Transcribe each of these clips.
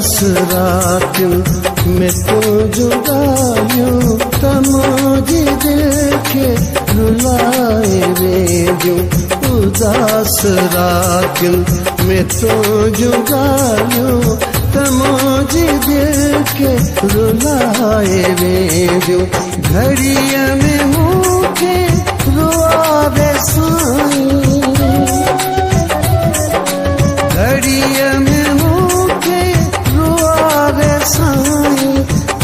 उदास रातिन में तो जुदाइयों तमुझे दिल के रुलाए वे जो उदास रातिन में तो जुदाइयों तमुझे दिल के रुलाए वे जो घड़िया में मुझे रुआवे साईं घड़िया में मुझे रुआवे साईं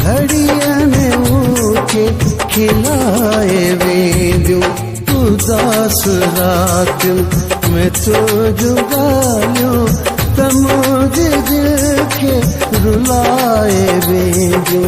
घड़िया में मुझे खिलाए वे जो उदास रात में तो जुदाइयों तमुझे दिल के रुलाए वे जो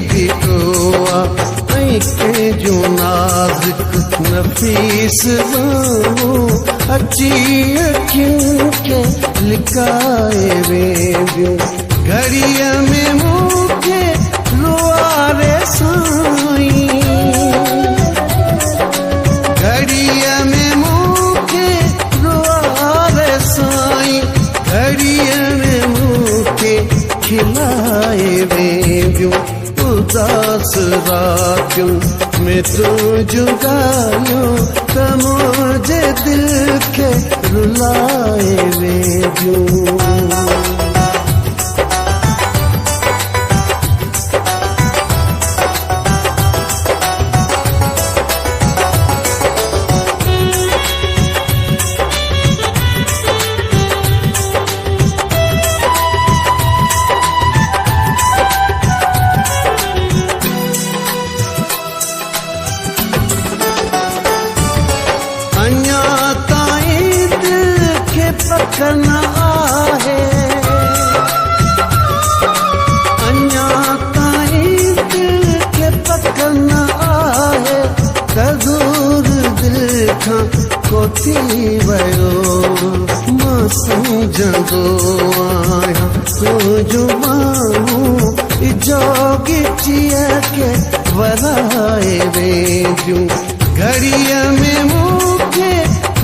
भी हुआ के जो नाज़ुक नफीस वो अच्छी अखियों के लिकाए वे जो घड़िया में मुझे रुआवे साईं घड़िया में मुझे रुआवे साईं घड़िया में मुझे खिलाए वे जो उदास रातियों में तो जुदाइयों तमुझे दिल के रुलाए वे जो पकड़ना आहे अन्या ताईं दिल के पकड़ना आहे कदूर दिल खां कोथी वयो मां सम्झंदो आहियां तुंहिंजो माण्हू जोगीअ के वराए वे जूं घड़िया में मुझे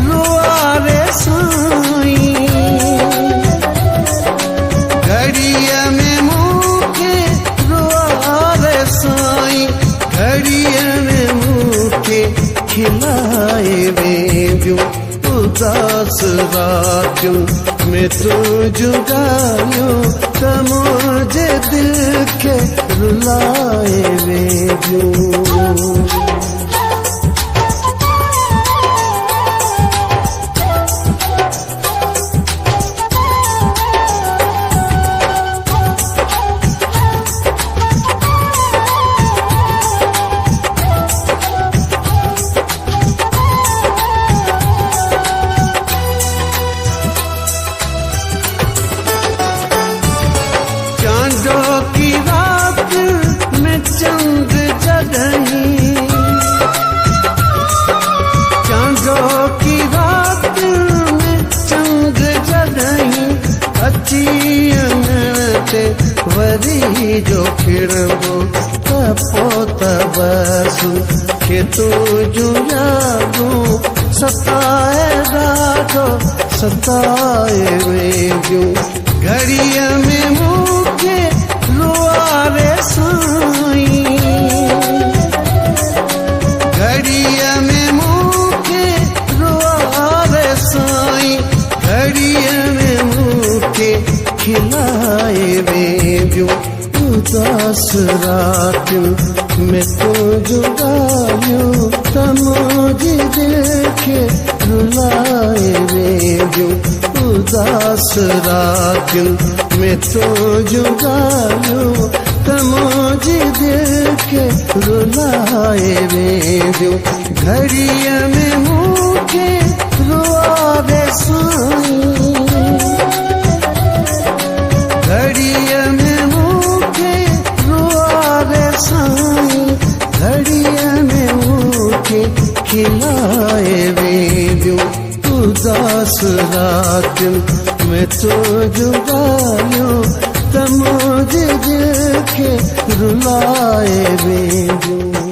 रुआवे साईं घड़िया में मुझे रुआवे साईं घड़िया में मुझे खिलाए वे जो उदास रातियों में तो जुदाइयों तमुझे दिल के रुलाए वे जो चांदो की रात में चंद जगहीं अची वरी जो खिड़बो पोत बसु के तुझो यादो सताए रातो सताए वे जो घड़िया में मुझे रुआवे साईं घड़िया में मुझे रुआवे साईं घड़िया में मुझे खिलाए वे जो उदास रात में तो जुदाइयों तमुझे दिल के रुलाए वे जो उदास रात में तो जुदाइयों तमुझे दिल के वेंदियूं घड़ीअ में मूंखे रुआवे साईं घड़ीअ में मूंखे रुआवे साईं घड़ीअ में मूंखे खिलाए वेंदियूं उदास रातियुनि में तो जुदाइयूं त मुंहिंजे दिलि खे रुलाए वेंदियूं